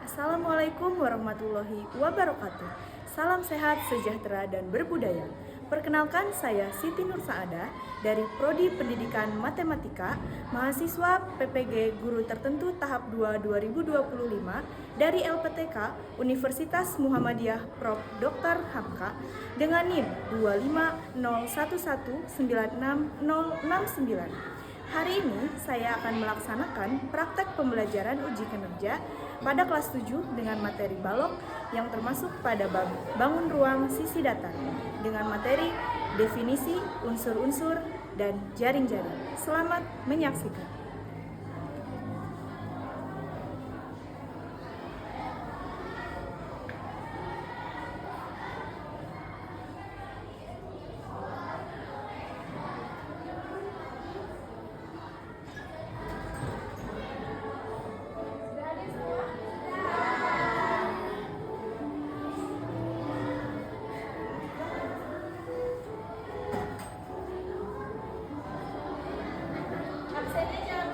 Assalamualaikum warahmatullahi wabarakatuh. Salam sehat, sejahtera, dan berbudaya. Perkenalkan, saya Siti Nur Saada dari Prodi Pendidikan Matematika, mahasiswa PPG Guru Tertentu Tahap 2 2025 dari LPTK Universitas Muhammadiyah Prof. Dr. Hamka dengan NIM 250119669. Hari ini saya akan melaksanakan praktek pembelajaran uji kinerja pada kelas 7 dengan materi balok yang termasuk pada bab bangun ruang sisi datar dengan materi definisi, unsur-unsur, dan jaring-jaring. Selamat menyaksikan. Absennya jangan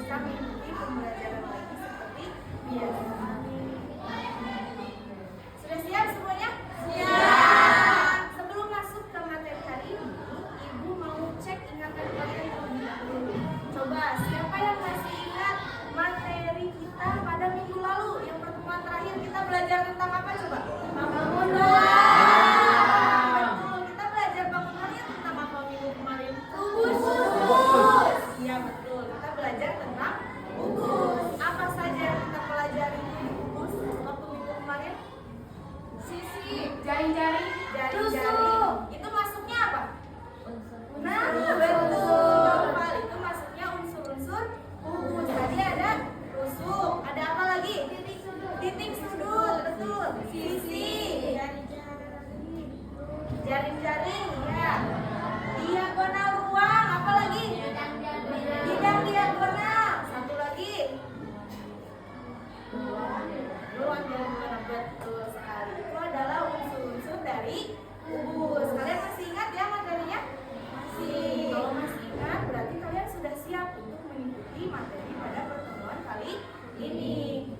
bisa mengikuti pembelajaran lagi seperti biasa. Sudah siap semuanya? Siap. Sebelum masuk ke materi hari ini, Ibu mau cek ingatan kalian terlebih dahulu. Coba siapa yang masih ingat materi kita pada minggu lalu? Yang pertemuan terakhir kita belajar tentang apa coba? Bangunan. Betul, kita belajar bangunan tentang apa minggu kemarin? Kubus. Iya betul, kita belajar tentang kubus. Apa saja yang kita pelajari di kubus waktu minggu kemarin? Sisi, jaring-jaring, itu masuknya apa? Nah, betul. Itu masuknya unsur-unsur kubus. Tadi ada rusuk, ada apa lagi? Titik sudut, betul. Sisi, jaring-jaring, ya. Diagonal ruang, apa lagi? Bidang diagonal. Satu lagi. Ruang diagonal, betul sekali. Itu adalah unsur-unsur dari kubus. Kalian masih ingat ya materinya? Masih. Kalau masih ingat, berarti kalian sudah siap untuk mengikuti materi pada pertemuan kali ini.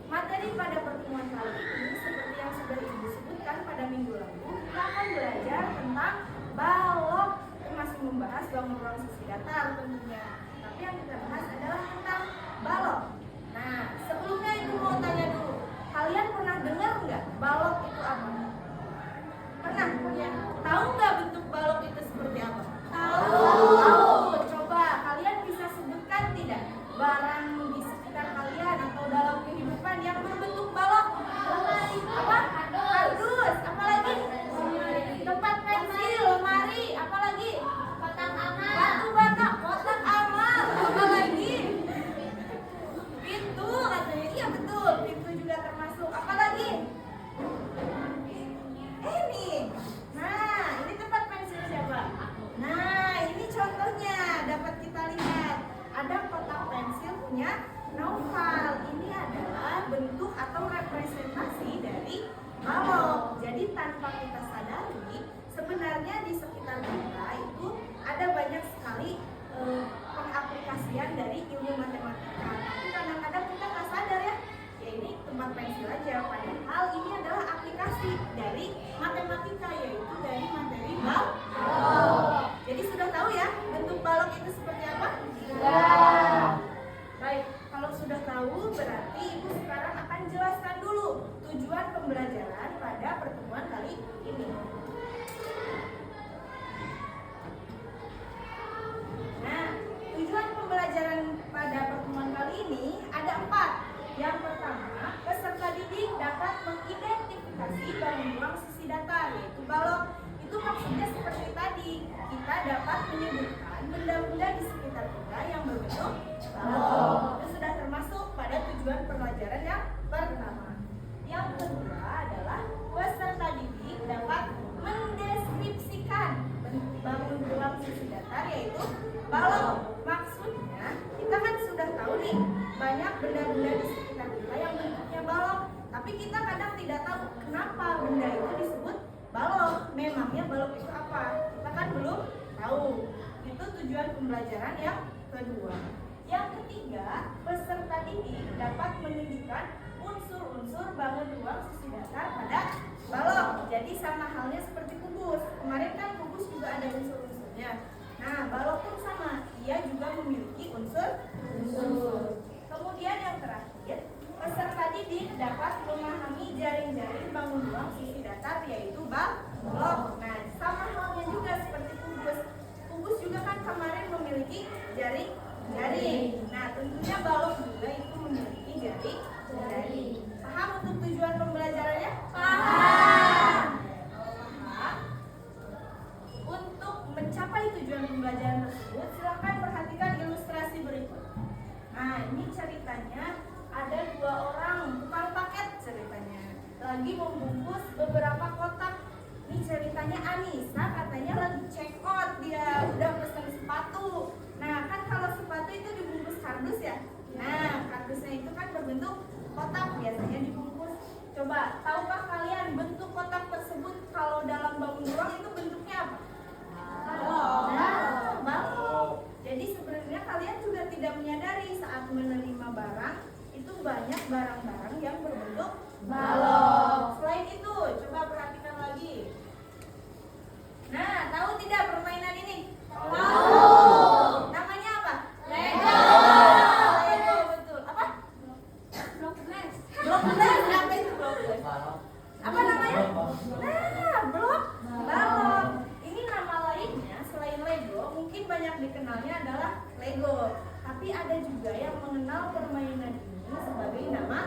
Materi pada pertemuan kali ini, seperti yang sudah Ibu sebutkan pada minggu lalu, kita akan belajar tentang balok. Kita masih membahas bangun ruang sisi datar tentunya. Tapi yang kita bahas adalah tentang balok. Nah, sebelumnya Ibu mau tanya dulu, kalian pernah dengar nggak balok itu apa? Pernah? Ya. Tahu nggak bentuk balok itu seperti apa? Tahu. Coba kalian bisa sebutkan tidak barang di sekitar kalian atau dalam kehidupan yang berbentuk balok? Apa? Kardus. Apa lagi? Tempat pensil, lemari. Apa lagi? Kotak amal. Batu bata, kotak amal. Apa lagi? Pintu katanya. Iya betul. Pintu juga termasuk. Apa lagi? Ini. Nah, ini tempat pensil siapa? Nah, ini contohnya dapat kita lihat. Ada kotak pensil punya Naufal. Ini adalah bentuk atau representasi dari balok. Jadi tanpa kita sadari, sebenarnya di sekitar kita itu ada banyak sekali pengaplikasian dari ilmu matematika. Tapi kadang-kadang kita nggak sadar ya. Ya ini tempat pensil aja. Padahal ini adalah aplikasi dari matematika, yaitu dari materi balok. Jadi sudah tahu ya bentuk balok itu seperti apa? Sudah. Baik, kalau sudah tahu berarti Ibu sekarang akan jelaskan dulu tujuan pembelajaran pada pertemuan kali ini. Nah, tujuan pembelajaran pada pertemuan kali ini ada 4. Yang pertama, peserta didik dapat mengidentifikasi bangun ruang sisi datar, yaitu balok. Itu maksudnya seperti tadi, kita dapat menyebutkan benda-benda di sekitar kita yang berbentuk balok. Itu sudah termasuk pada tujuan pembelajaran yang pertama. Yang kedua adalah peserta didik dapat mendeskripsikan bangun ruang sisi datar, yaitu balok. Maksudnya, kita kan sudah tahu nih, banyak benda-benda di sekitar kita yang bentuknya balok. Tapi kita kadang tidak tahu kenapa benda itu disebut balok. Memangnya balok itu apa? Kita kan belum tahu. Itu tujuan pembelajaran yang kedua. Yang ketiga, peserta didik dapat menunjukkan unsur-unsur bangun ruang sisi datar pada balok. Jadi sama halnya seperti kubus. Kemarin kan kubus juga ada unsur-unsurnya. Nah, balok pun sama. Ia juga memiliki unsur-unsur. Kemudian yang terakhir, peserta didik dapat memahami jaring-jaring bangun ruang sisi datar, yaitu balok. Nah, sama halnya juga seperti kubus. Kubus juga kan kemarin memiliki jaring-jaring. Nah, tentunya balok juga itu memiliki jaring-jaring. Paham untuk tujuan pembelajarannya? Paham. Paham. Untuk mencapai tujuan pembelajaran tersebut, silakan perhatikan ilustrasi berikut. Nah, ini ceritanya ada 2 orang tukang paket ceritanya. Lagi membungkus beberapa kotak. Ini ceritanya Anissa katanya lagi check out, dia udah pesen sepatu. Nah, kan kalau sepatu itu dibungkus kardus ya. Nah, kardusnya itu kan berbentuk kotak, biasanya dibungkus. Coba, tahukah kalian bentuk kotak tersebut kalau dalam bangun ruang itu bentuknya apa? Balok. Nah, balok. Jadi sebenarnya kalian juga tidak menyadari saat menerima barang-barang yang berbentuk balok. Selain itu, coba perhatikan lagi. Nah, tahu tidak permainan ini? Tahu. Namanya apa? Lego. Lego, betul. Apa? Blockless. Blockless. Apa itu blockless? Apa namanya? Nah, blok balok. Ini nama lainnya selain Lego, mungkin banyak dikenalnya adalah Lego. Tapi ada juga yang mengenal permainan ini sebagai nama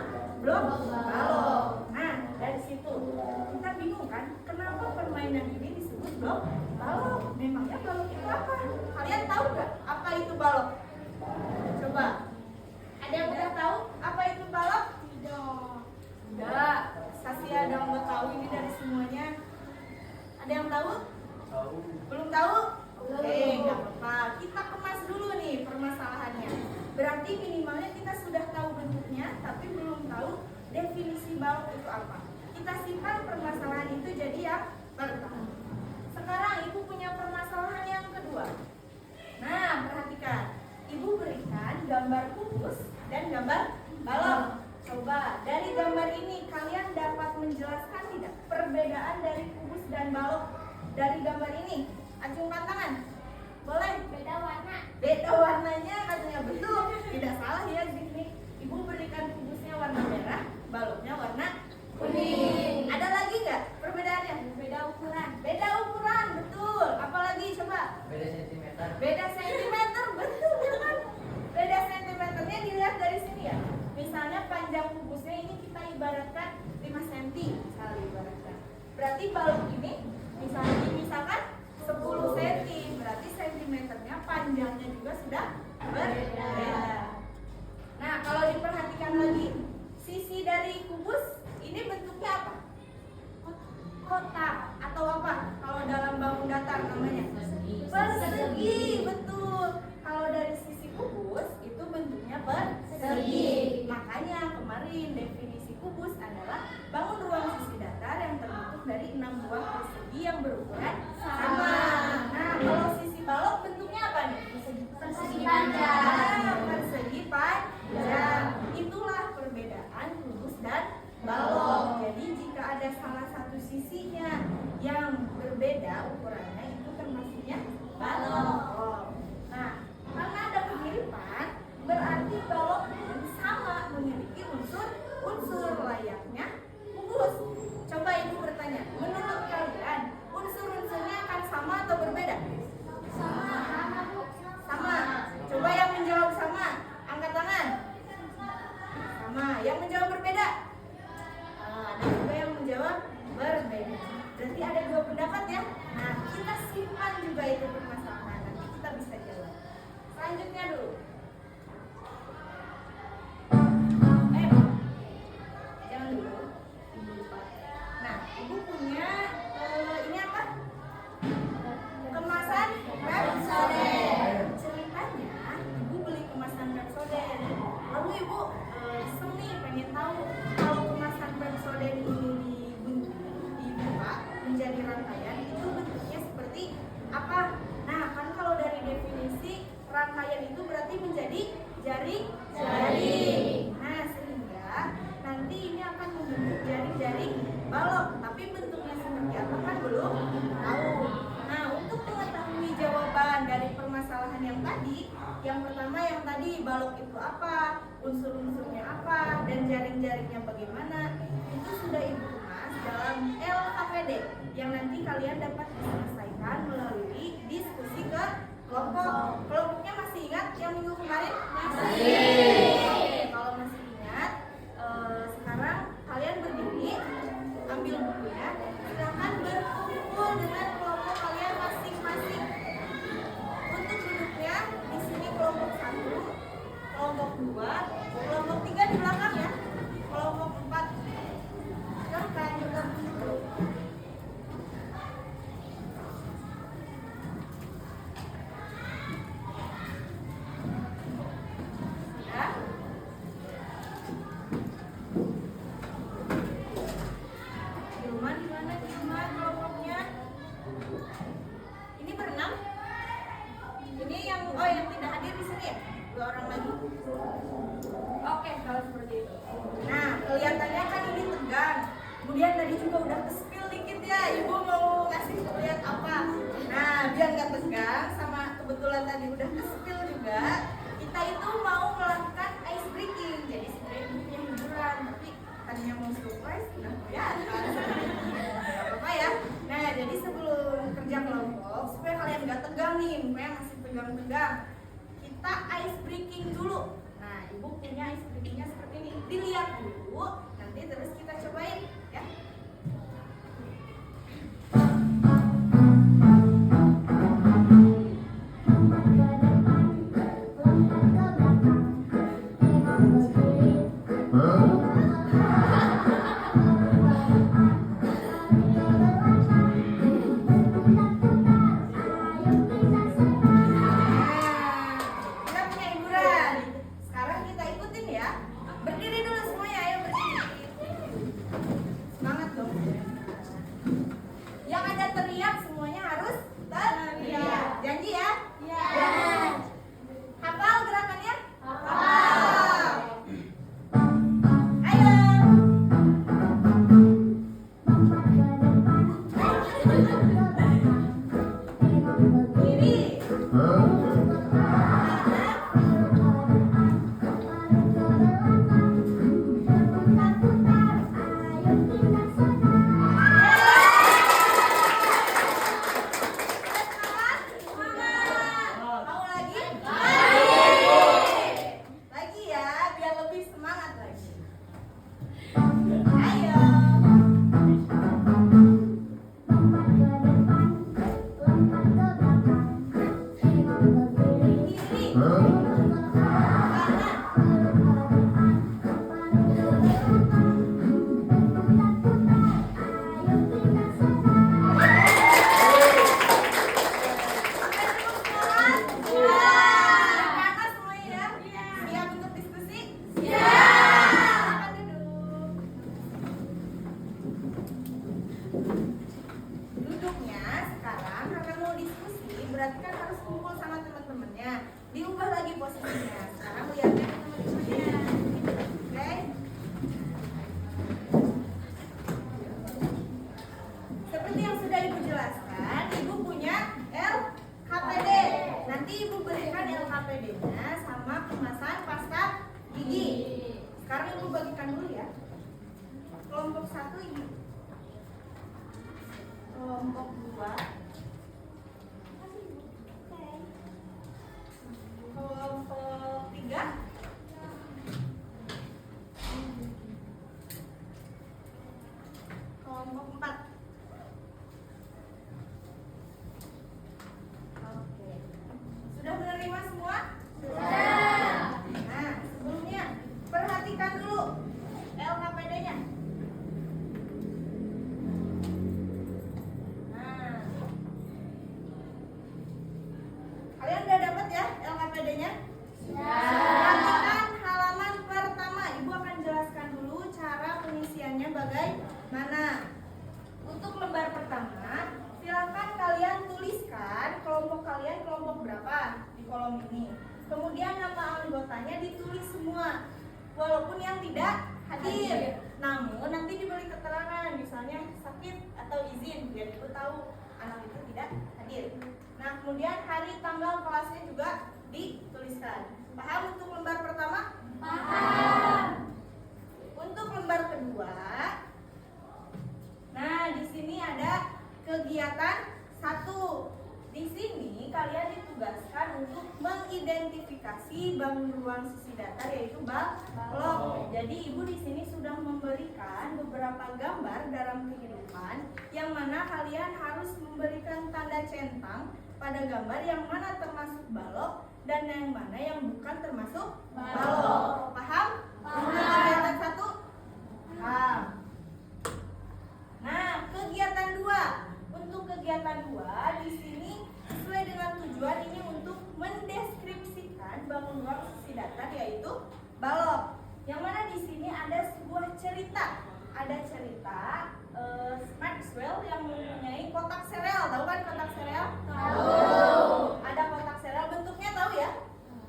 blok balok. Nah, dari situ kita bingung kan, kenapa permainan ini disebut blok balok? Memangnya balok itu apa? Kalian tahu nggak apa itu balok? Coba. Ada yang udah tahu apa itu balok? Tidak. Enggak. Sasya dong udah tahu ini dari semuanya. Ada yang tahu? Tahu. Belum tahu? Oke, nggak apa-apa. Kita kemas dulu nih permasalahannya. Berarti minimalnya kita sudah tahu bentuknya, tapi belum tahu definisi balok itu apa. Kita simpan permasalahan itu jadi yang pertama. Sekarang Ibu punya permasalahan yang kedua. Nah, perhatikan. Ibu berikan gambar kubus dan gambar balok. Coba, dari gambar ini kalian dapat menjelaskan tidak perbedaan dari kubus dan balok dari gambar ini? Acungkan tangan. Boleh? Beda warna. Beda warnanya katanya, betul. Tidak salah ya di sini. Ibu berikan kubusnya warna merah, baloknya warna kuning. Ada lagi nggak perbedaannya? Beda ukuran. Beda ukuran, betul. Apalagi coba? Beda sentimeter. Beda sentimeter, betul kan? Beda sentimeternya dilihat dari sini ya. Misalnya panjang kubusnya ini kita ibaratkan 5 cm, misalnya ibaratkan. Berarti balok ini misalkan 10 cm, berarti sentimeternya panjangnya juga sudah berbeda. Nah, kalau diperhatikan lagi, sisi dari kubus ini bentuknya apa? Kotak atau apa? Kalau dalam bangun datar namanya persegi, betul. Kalau dari sisi kubus itu bentuknya persegi. Makanya kemarin definisi kubus adalah bangun ruang sisi datar yang terbentuk dari 6 ruang persegi yang berukuran sama. Nah, kalau sisi balok bentuknya apa nih? Persegi panjang. Persegi panjang. Itulah perbedaan kubus dan balok. Jadi jika ada salah satu sisinya yang berbeda ukurannya, itu termasuknya balok. Nah, karena ada kemiripan, berarti balok pun sama memiliki unsur layaknya kubus. Coba Ibu bertanya, menurut kalian unsur-unsurnya akan sama atau berbeda? Sama. Sama. Coba yang menjawab sama, angkat tangan. Sama. Yang menjawab berbeda? Ada juga yang menjawab berbeda. Berarti ada 2 pendapat ya. Nah, kita simpan juga itu permasalahan. Nanti kita bisa jawab. Selanjutnya dulu. Jangan dulu. Ibu lupa. Nah, Ibu punya ini apa? Kemasan Pepsodent. Ceritanya, Ibu beli kemasan Pepsodent. Lalu Ibu seni pengen tahu kalau kemasan Pepsodent ini dibuka menjadi rangkaian, itu bentuknya seperti apa? Nah, kan kalau dari definisi rangkaian itu berarti menjadi jaring. Nah, sehingga nanti ini akan membentuk jaring-jaring balok. Tapi bentuknya seperti apa kan belum tahu. Nah, untuk mengetahui jawaban dari permasalahan yang tadi, yang pertama yang tadi balok itu apa, unsur-unsurnya apa, dan jaring-jaringnya bagaimana, itu sudah Ibu kemas dalam LKPD yang nanti kalian dapat diselesaikan melalui diskusi ke kelompok. Kelompoknya masih ingat yang minggu kemarin? Masih. Kalau masih ingat, sekarang kalian berdiri, ambil bukunya, silakan berkumpul dengan kelompok kalian masing-masing. Untuk duduknya di sini kelompok 1, kelompok 2, kelompok 3 di belakang ya, kelompok 4. Silakan duduk. Yang tidak hadir di sini ya? 2 orang lagi. Oke, kalau seperti itu. tadi udah ke-spill juga, kita itu mau melakukan ice breaking. Jadi sebenarnya ini punya hiburan, tapi tadinya mau surprise, udah kelihatan. Gak apa-apa ya. Nah, jadi sebelum kerja kelompok, supaya kalian gak tegang nih, supaya masih tegang-tegang, kita ice breaking dulu. Nah, ibu punya ice breakingnya seperti ini. Dilihat dulu, nanti terus kita cobain ya. Duduknya sekarang karena mau diskusi, berarti kan harus kumpul sama teman-temannya. Diubah lagi posisinya. Sekarang lihatnya ke teman-temannya. Oke? Seperti yang sudah Ibu jelaskan, Ibu punya LKPD. Nanti Ibu berikan LKPD-nya sama kemasan pasta gigi. Sekarang Ibu bagikan dulu ya. Kelompok 1 ini. Kelompok 2, kelompok 3, kelompok 4. Oke, sudah menerima semua? Sudah. Nah, sebelumnya perhatikan dulu LKPD-nya. Kalian udah dapat ya LKPD-nya? Perhatikan halaman pertama. Ibu akan jelaskan dulu cara pengisiannya bagaimana. Untuk lembar pertama, silakan kalian tuliskan kelompok kalian kelompok berapa di kolom ini. Kemudian nama anggotanya ditulis semua, walaupun yang tidak hadir. Namun nanti diberi keterangan, misalnya sakit atau izin, biar ibu tahu anak itu tidak hadir. Nah, kemudian hari tanggal kelasnya juga dituliskan. Paham untuk lembar pertama? Paham. Untuk lembar kedua, nah di sini ada kegiatan 1. Di sini kalian ditugaskan untuk mengidentifikasi bangun ruang sisi datar, yaitu balok. Jadi ibu di sini sudah memberikan beberapa gambar dalam kehidupan, yang mana kalian harus memberikan tanda centang pada gambar yang mana termasuk balok dan yang mana yang bukan termasuk balok. Paham? Untuk kegiatan 1? Paham. Nah, kegiatan 2. Untuk kegiatan 2 di sini sesuai dengan tujuan ini untuk mendeskripsikan bangun ruang sisi datar, yaitu balok. Yang mana di sini ada sebuah cerita. Ada cerita Maxwell yang mempunyai kotak sereal. Tahu kan kotak sereal? Tahu. Ada kotak sereal, bentuknya tahu ya?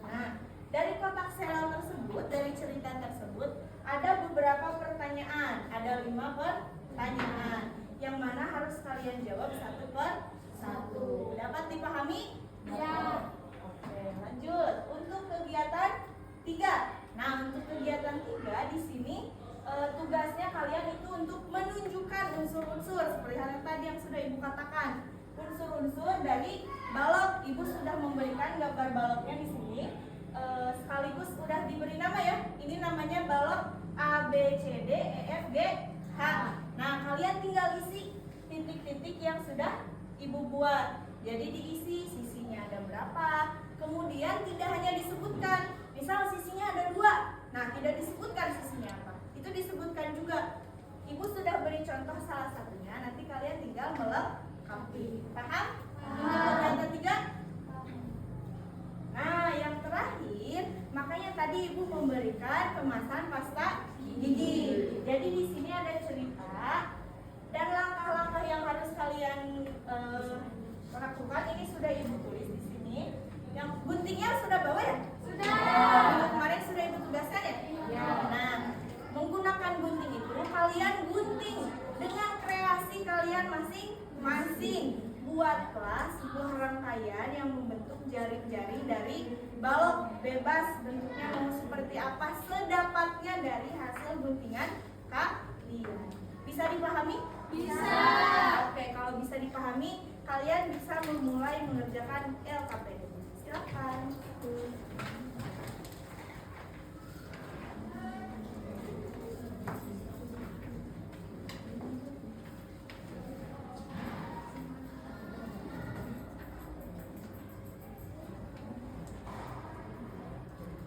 Nah, dari kotak sereal tersebut, dari cerita tersebut ada beberapa pertanyaan. Ada 5 pertanyaan yang mana harus kalian jawab satu per satu. Dapat dipahami? Ya. lanjut. Untuk kegiatan 3. Nah, untuk kegiatan 3 di sini tugasnya kalian itu untuk menunjukkan unsur-unsur seperti hal yang tadi yang sudah Ibu katakan. Unsur-unsur dari balok. Ibu sudah memberikan gambar baloknya di sini. Sekaligus sudah diberi nama ya. Ini namanya balok A, B, C, D, E, F, G, H. Nah, kalian tinggal isi titik-titik yang sudah Ibu buat. Jadi diisi sisinya ada berapa. Kemudian tidak hanya disebutkan. Misal sisinya ada 2. Nah, tidak disebutkan sisinya apa. Itu disebutkan juga. Ibu sudah beri contoh salah satunya. Nanti kalian tinggal melengkapi. Paham? Kegiatan 3. Nah, yang terakhir, makanya tadi Ibu memberikan kemasan pasta gigi. Jadi di sini ada cerita dan langkah-langkah yang harus kalian lakukan. Ini sudah Ibu tulis di sini. Yang guntingnya sudah bawa ya? Sudah. Kemarin sudah Ibu tugaskan ya? Ya. Nah, menggunakan gunting itu kalian gunting dengan kreasi kalian masing-masing. Buatlah sebuah rangkaian yang membentuk jaring-jaring dari balok, bebas bentuknya mau seperti apa sedapatnya dari hasil guntingan kalian. Bisa dipahami? Bisa. Oke, kalau bisa dipahami, kalian bisa memulai mengerjakan LKPD. Silakan.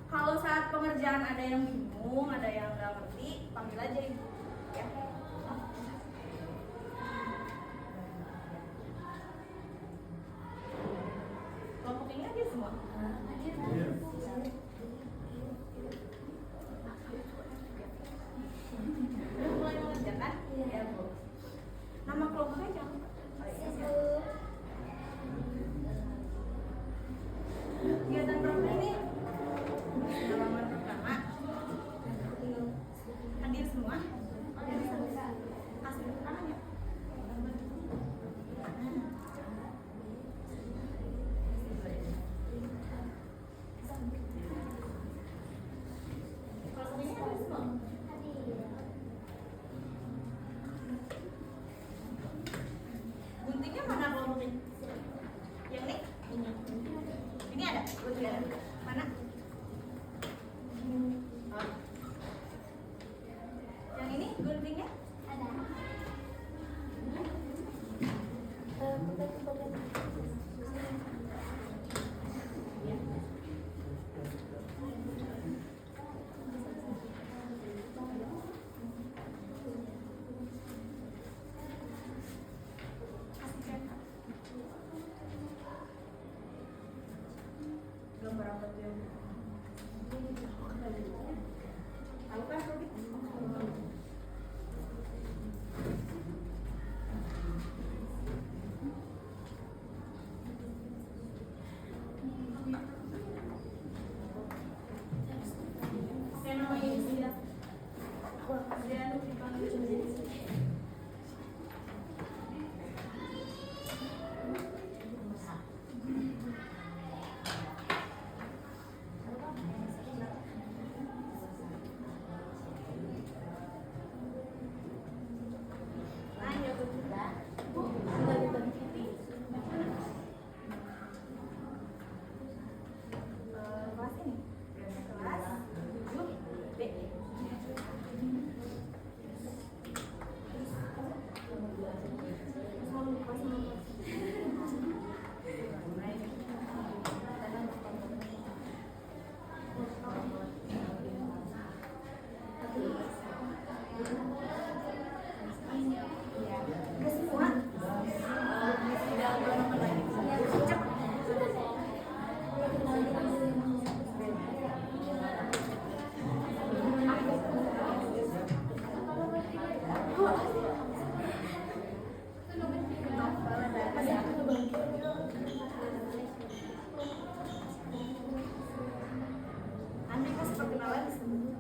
Kalau saat pengerjaan ada yang bingung, ada yang nggak ngerti, panggil aja Ibu. Ya. Kelompok ini aja semua. Udah mulai mengerjakan? Ya, Bu. Nama kelompoknya jangan lupa. Kegiatan berapa ini? Halaman pertama. Hadir semua? Kasih tangan ya. Kelompok ini hadir semua? Guntingnya mana kelompok ini? Yang ini? Ini ada? Guntingnya mana? Oh. Yang ini guntingnya? Ada. Gambar apa tuh yang tahu kan Robi? Saya namanya Yusia. Dan dipanggil Nanti pas perkenalan disebut.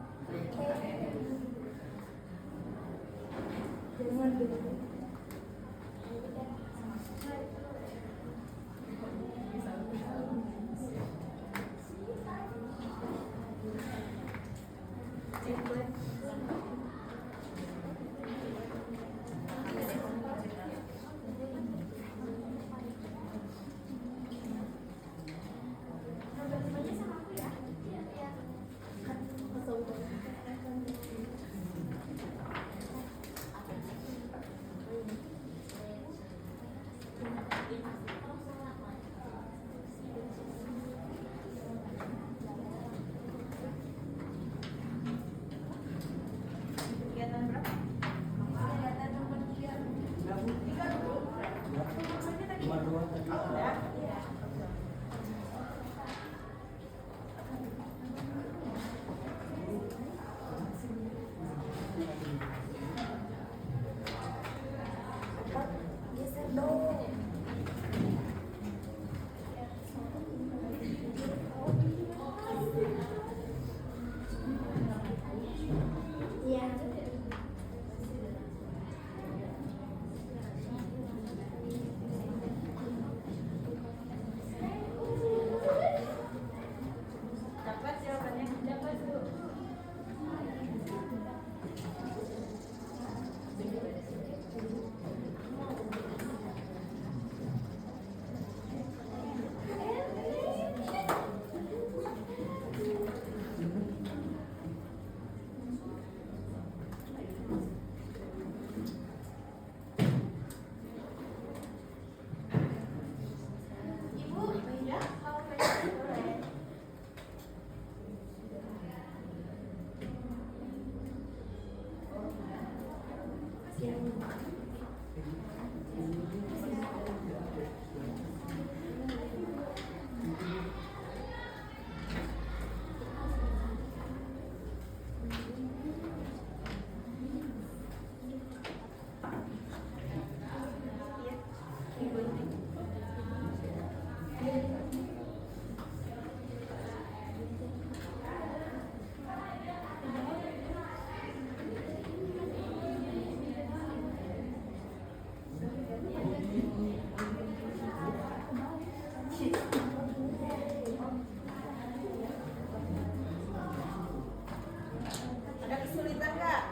Ada kesulitan nggak?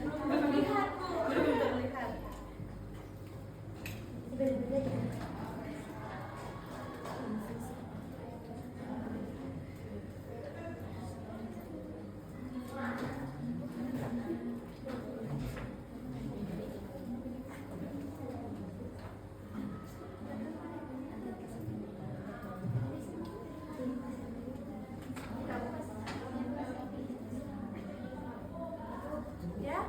Belum terlihat, Bu. Belum terlihat. Ya.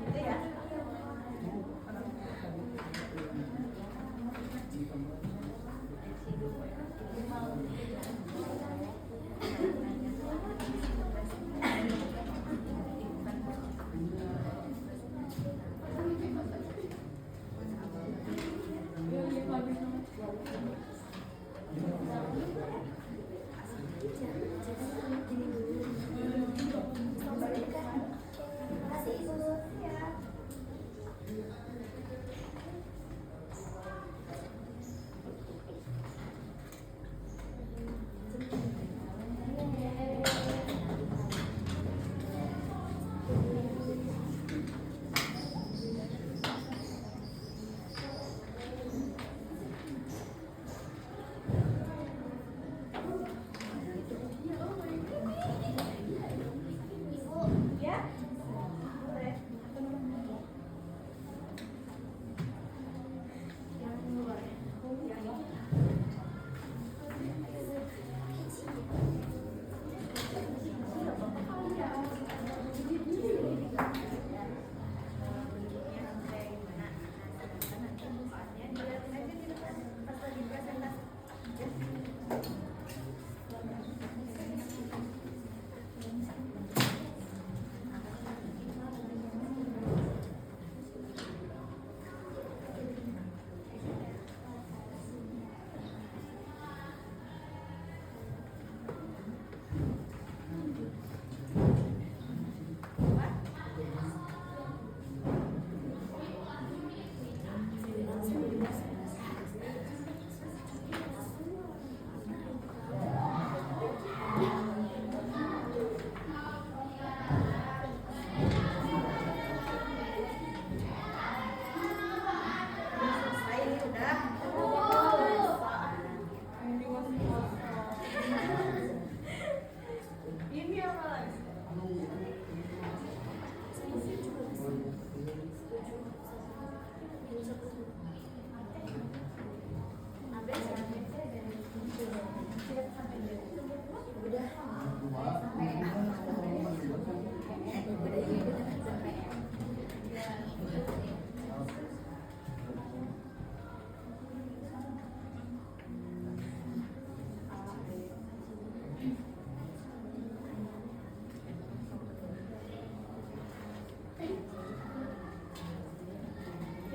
Gitu ya.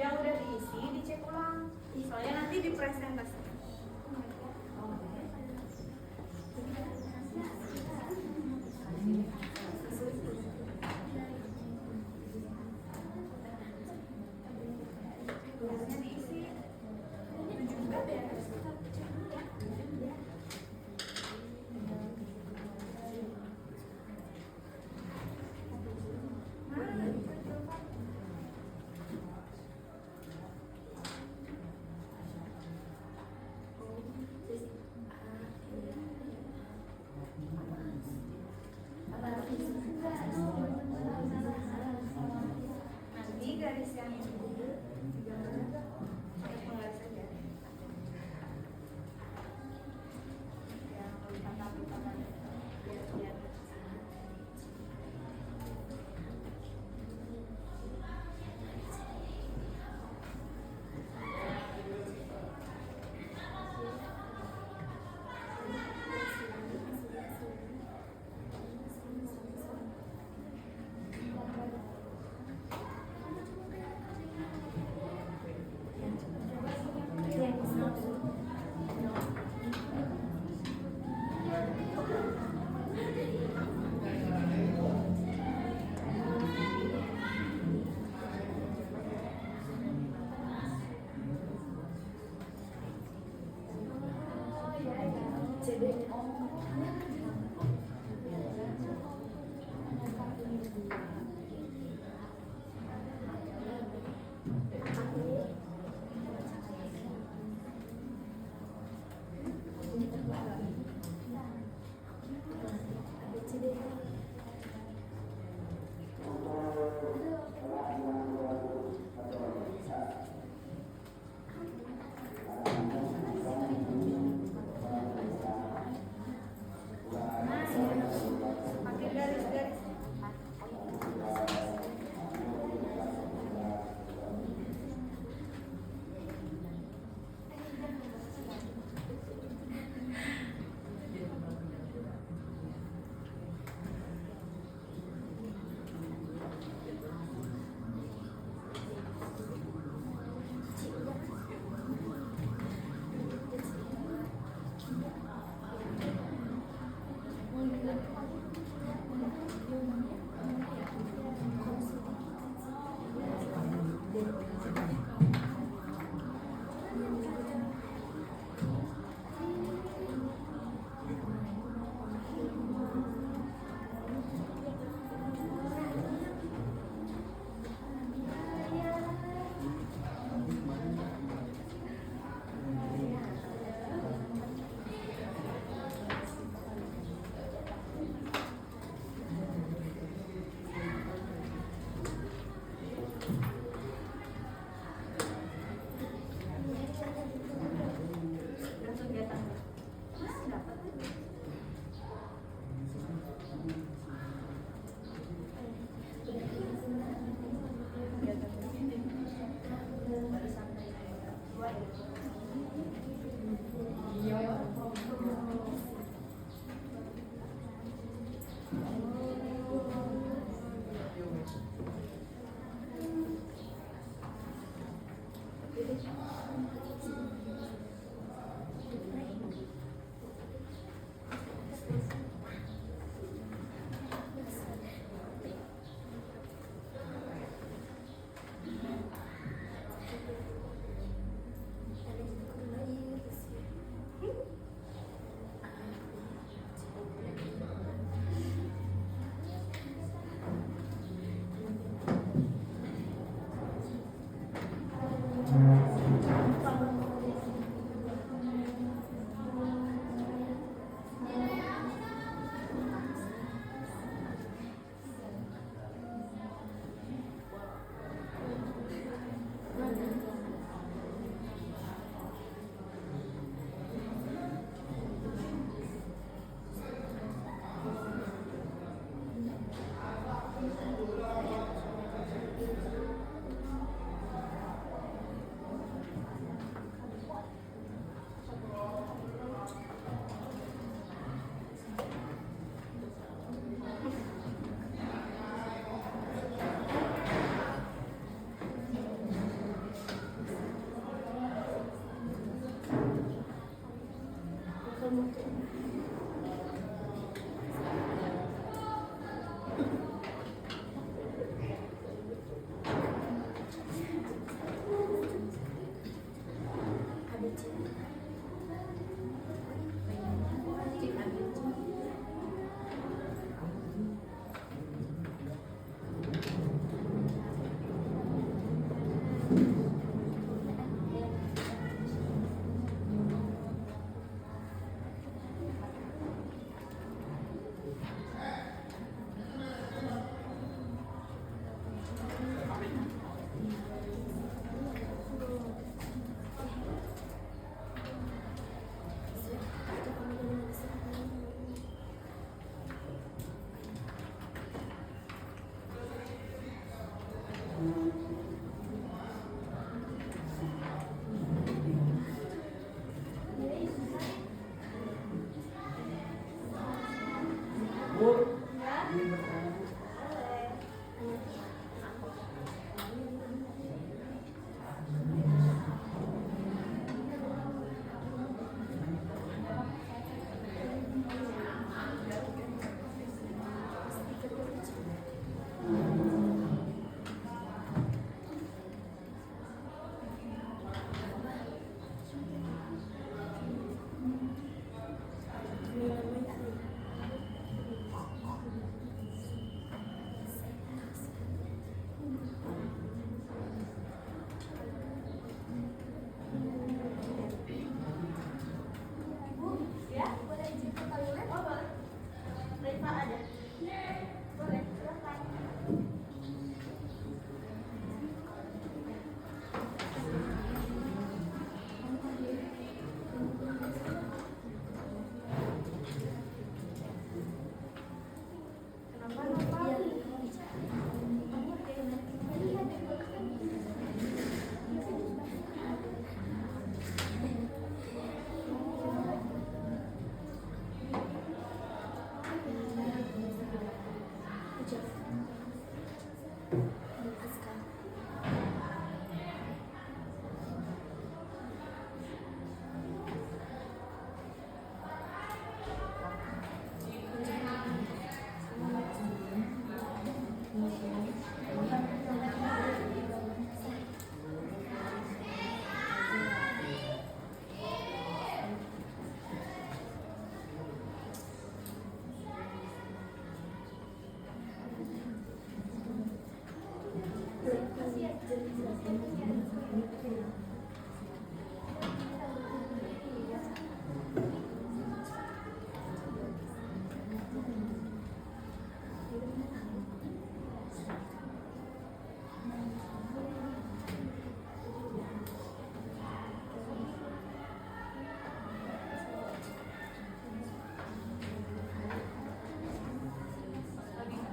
Yang udah diisi dicek ulang, soalnya nanti dipresentasikan. Tugasnya diisi. Juga beres.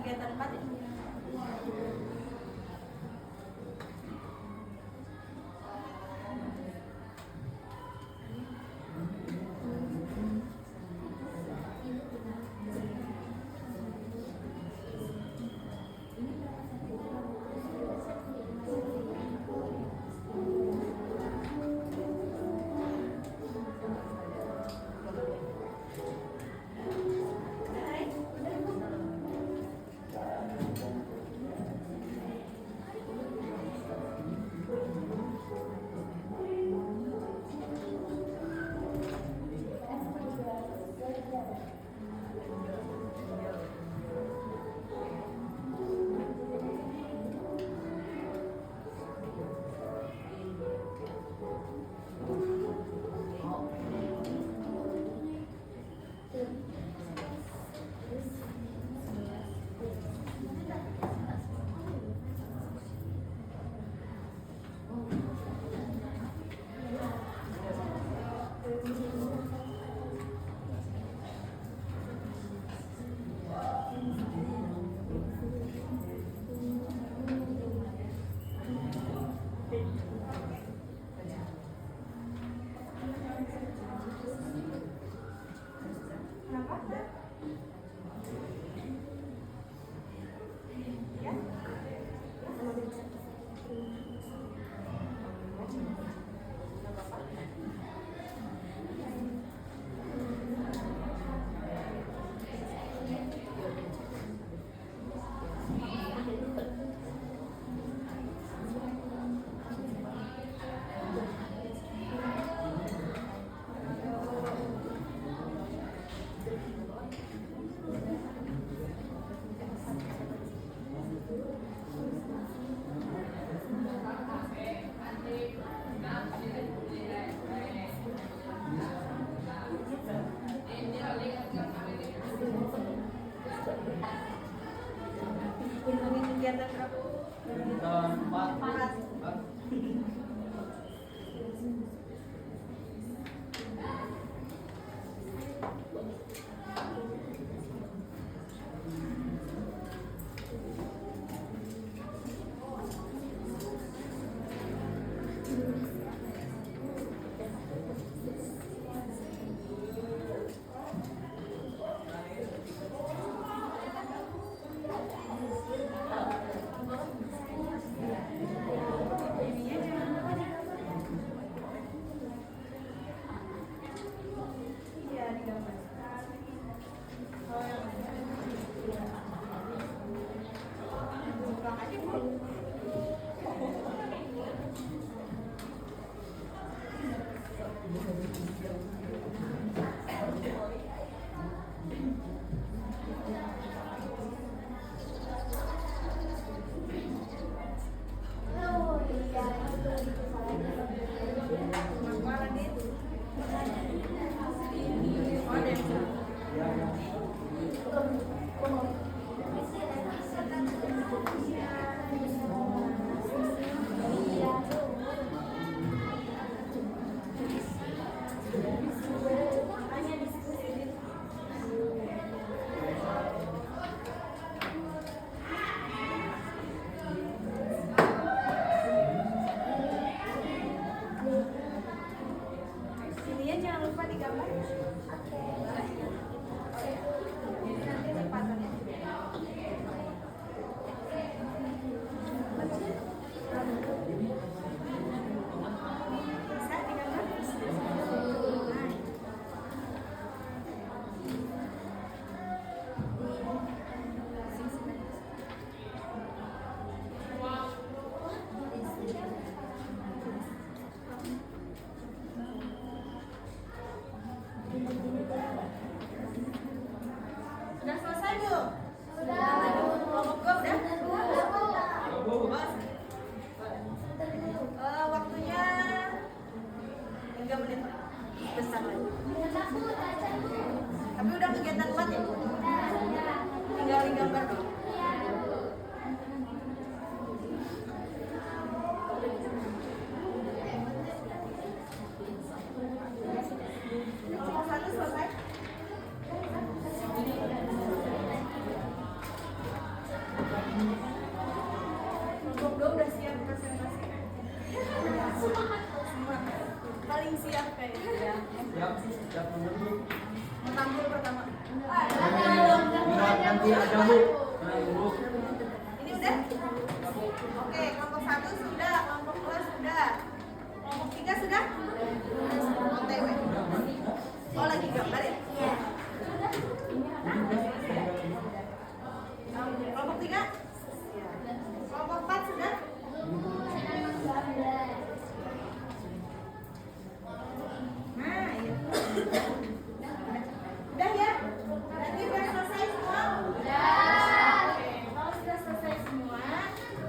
Kegiatan 4 ini. Kegiatan berapa? Kegiatan 4. Semua paling siap kayaknya. Siap menurut. Mau tampil pertama. Nanti ada bu. Ini udah? Oke, kelompok 1 sudah, kelompok 2 sudah. Kelompok 3 sudah? OTW. Oh, lagi gambar ya? Iya. Kelompok 3? Kelompok 4 sudah? Nah, iya. Udah ya? Berarti udah selesai semua? Udah. Oke, kalau sudah selesai semua,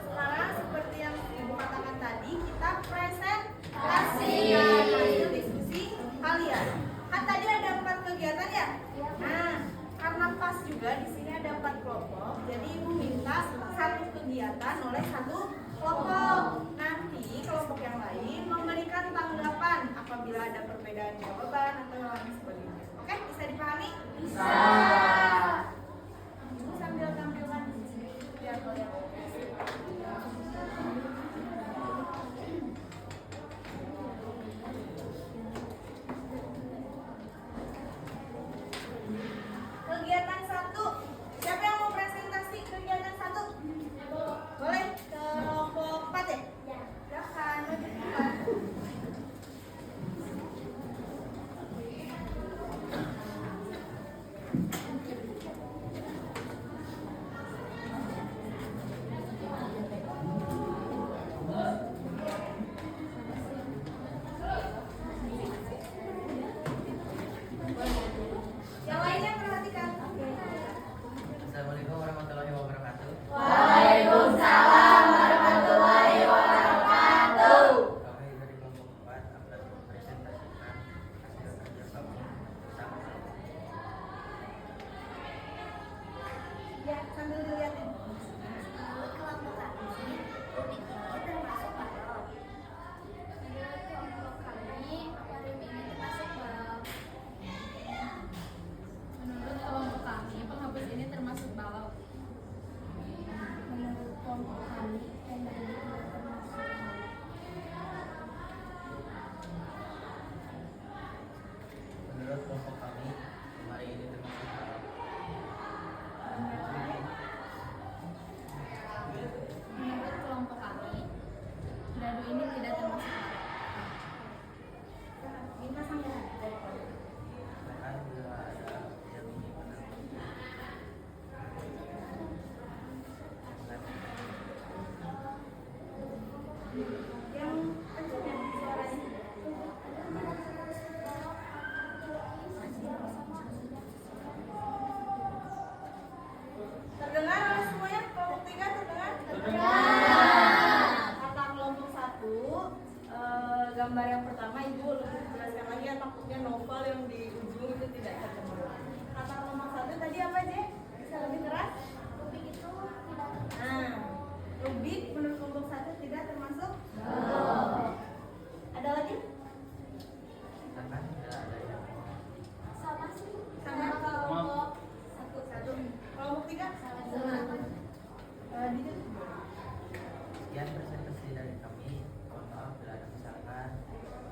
sekarang seperti yang Ibu katakan tadi, kita presentasi hasil diskusi kalian. Kan tadi ada 4 kegiatan ya? Nah, karena pas juga di sini ada 4 kelompok, jadi Ibu minta 1 kegiatan oleh 1 kelompok. Nanti kelompok yang lain memberikan tanggapan apabila ada perbedaan jawaban atau lain sebagainya. Oke, bisa dipahami? Bisa. Ibu sambil tampilkan di sini biar kalian. Kegiatan 1. Siapa yang mau presentasi kegiatan 1? Boleh kelompok 4 ya? Ya. Silakan maju ke depan. Yang lainnya perhatikan. Assalamualaikum warahmatullahi wabarakatuh. Waalaikumsalam warahmatullahi wabarakatuh. Kami dari kelompok 4 akan mempresentasikan hasil kerja kami bersama. Ya, sambil dilihatin. Kelompok kami, Unik ini termasuk balok. Menurut kelompok kami, akuarium ini termasuk balok. Menurut kelompok kami, penghapus ini termasuk balok. Menurut kelompok kami, tenda ini tidak termasuk balok. Menurut kelompok kami, lemari ini termasuk balok. Menurut kelompok kami, dadu ini tidak termasuk balok. Minta sambil. Bahkan bila ada yang ingin menanggung. Yang kecil ya suaranya. Terdengar oleh semuanya? Kelompok 3 terdengar? Terdengar. Kata kelompok 1, gambar yang pertama Ibu lebih jelaskan lagi ya, takutnya novel yang di ujung itu tidak terdengar. Kata kelompok 1 tadi apa, Je? Bisa lebih keras? Rubik itu tidak termasuk. Nah, rubik menurut kelompok 1 tidak termasuk? Ada lagi? Bahkan bila ada yang Sama sih. Sama kelompok 1. Kelompok 3? Di sekian presentasi dari kami. Mohon maaf bila ada kesalahan.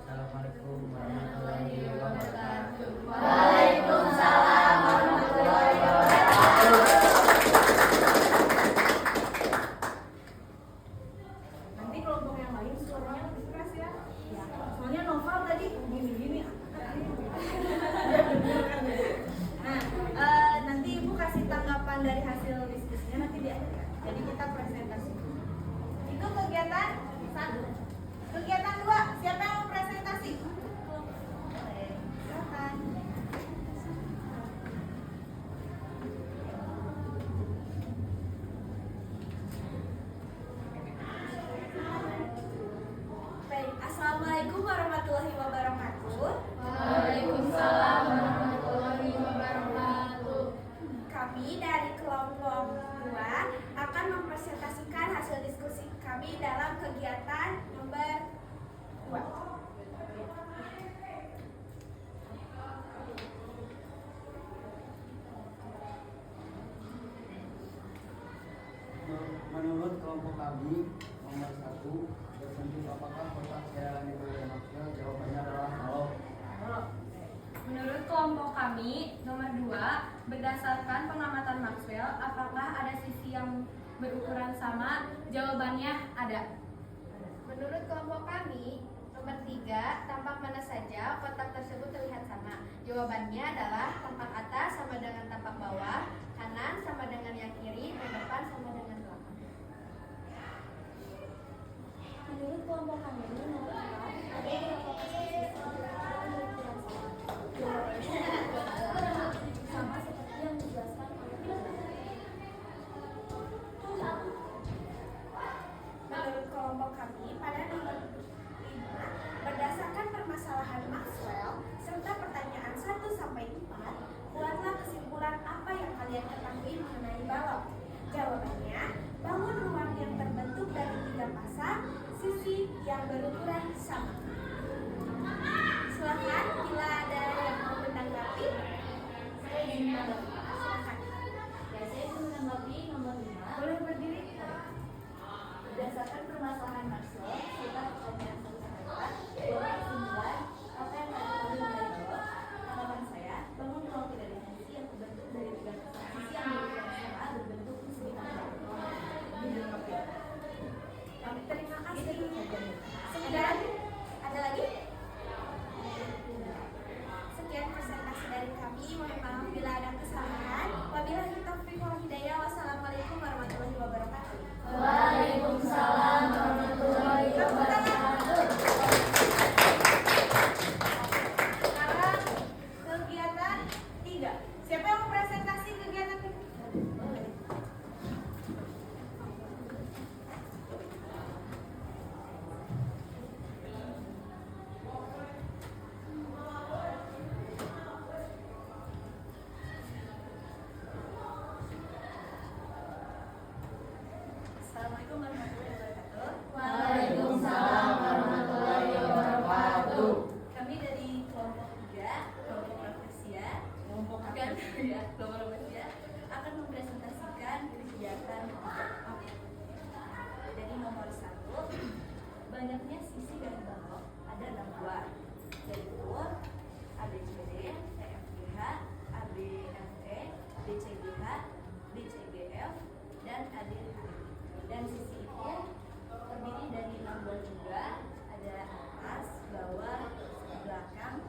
Assalamualaikum warahmatullahi wabarakatuh. Waalaikumsalam warahmatullahi wabarakatuh. nanti kelompok yang lain suaranya lebih keras ya. Soalnya novel tadi gini-gini. Nah, nanti Ibu kasih tanggapan dari hasil diskusinya nanti di akhir. Jadi kita presentasi. Itu kegiatan 1. Kegiatan 2, siapa yang mau presentasi? berukuran sama? Jawabannya ada. Menurut kelompok kami, nomor 3, tampak mana saja kotak tersebut terlihat sama. Jawabannya adalah tampak atas sama dengan tampak bawah, kanan sama dengan yang kiri, dan depan sama dengan belakang. Menurut kelompok kami, nomor 4, ada beberapa pasang siswa berukuran sama. Jawabannya sama seperti yang dijelaskan oleh Bapak. Menurut kelompok kami, pada nomor 5, berdasarkan permasalahan Maxwell serta pertanyaan 1 sampai 4, buatlah kesimpulan apa yang kalian ketahui mengenai balok. Jawabannya, bangun ruang yang terbentuk dari 3 pasang sisi yang berukuran sama. Silakan bila ada yang mau menanggapi. Saya ingin menanggapi. Silakan. Ya, saya ingin menanggapi nomor 5. Boleh berdiri. Berdasarkan permasalahan Maxwell, serta pertanyaan 1 sampai 4, buatlah kesimpulan apa yang kalian ketahui mengenai balok. Tanggapan saya, bangun ruang tidak dimensi yang terbentuk dari 3 pasang sisi yang berukuran sama berbentuk segitiga. Terima kasih. Sekian. Ada lagi? Sekian presentasi dari kami. Mohon maaf bila ada kesalahan. Wabillahi taufiq wal hidayah. Wassalamualaikum warahmatullahi wabarakatuh. Waalaikumsalam warahmatullahi wabarakatuh. Sekarang kegiatan 3. Siapa yang mau presentasi kegiatan 3? Assalamualaikum warahmatullahi wabarakatuh. Waalaikumsalam warahmatullahi wabarakatuh. Kami dari kelompok 3, kelompok Rafflesia, kelompok akan mempresentasikan kegiatan 3. Jadi nomor 1, banyaknya sisi dari balok ada 6 buah, yaitu ABCD, EFGH, ABFE, BCGH, BCGF, dan ADH. Dan sisi itu terdiri dari 6 buah juga, ada atas, bawah, belakang,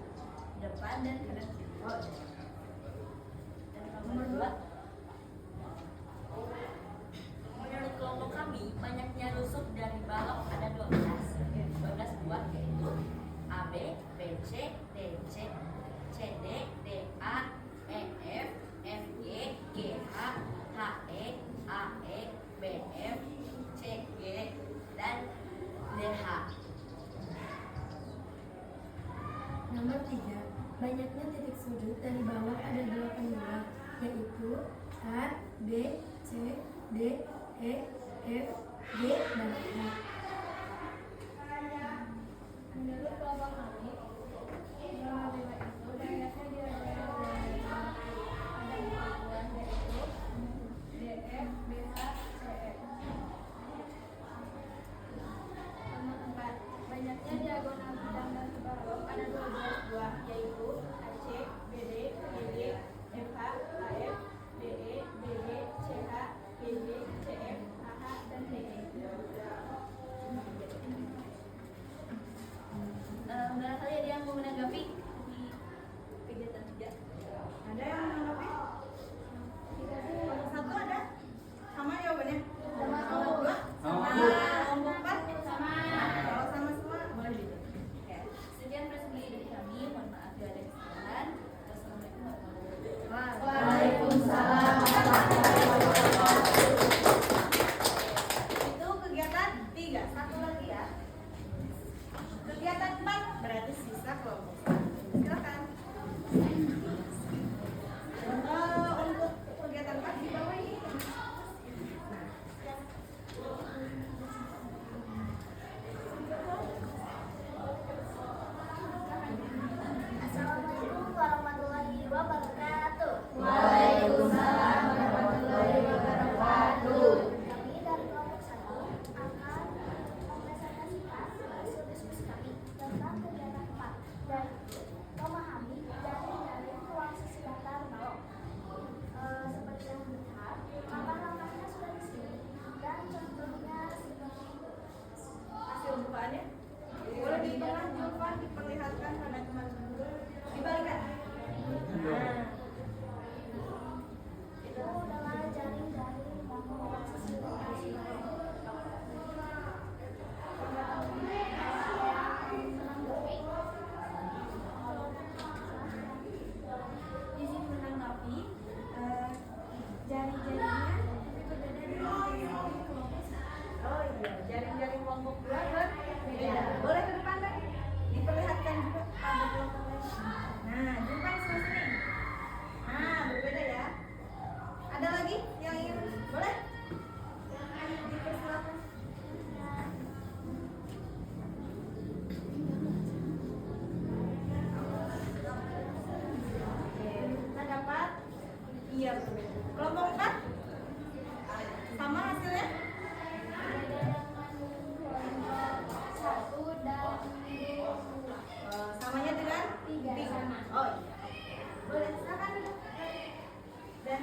depan, dan kanan kiri. Dan nomor 2, Menurut kelompok kami, banyaknya rusuk dari balok ada 12 buah, yaitu AB, BC, DC, CD, DA, EF, FG, GH, HE, AE, BF, CG, dan DH. Nomor 3, banyaknya titik sudut dari bawah ada 8 buah, yaitu A, B, C, D, E, F, G, dan H. Menurut kelompok kami, nomor 5 itu banyaknya diadakan dari ada 4 buah, yaitu DF, BH, CF. Nomor 4, banyaknya diagonal bidang dan balok ada 12 buah, yaitu AC, BD, BD, FH, AF, DE, BD, CH, BD, CF, AH, dan DE. Barangkali ada yang mau menanggapi di kegiatan 3? ada yang menanggapi? Nomor 1 ada? Sama jawabannya? Sama. Nomor 2? Sama. Nomor 4? Sama. Kalau sama semua, boleh gitu. Oke. Sekian presentasi dari kami. Mohon maaf bila ada kesalahan. Wassalamualaikum warahmatullahi wabarakatuh. Waalaikumsalam warahmatullahi wabarakatuh. Itu kegiatan 3. Satu lagi ya. Kegiatan 4 berarti sisa kelompok 1. Silakan. Untuk kegiatan 4 di bawah ini. Assalamualaikum warahmatullahi wabarakatuh. Waalaikumsalam warahmatullahi wabarakatuh. Kami dari kelompok 1 akan mempresentasikan hasil diskusi kami tentang kegiatan 4, yaitu ya. Boleh di tengah Julfa diperlihatkan pada teman-teman. Dibalikan. Nah, Itu adalah jaring-jaring bangun sesuai. Izin menanggapi, jari-jarinya tapi berbeda dengan jari-jari kelompok. oh iya, jaring-jaring kelompok 2 berbeda. Boleh ke depan kan? Diperlihatkan juga pada kelompok lain. Nah, jumpa di sebelah sini. Nah, berbeda ya. Ada lagi yang ingin? Boleh? Dipersilakan. Oke, kita dapat iya berbeda. Kelompok 4 sama hasilnya? Satu dan dua. Samanya dengan Tiga. Sama. Oh iya. Boleh, silakan duduk. Dan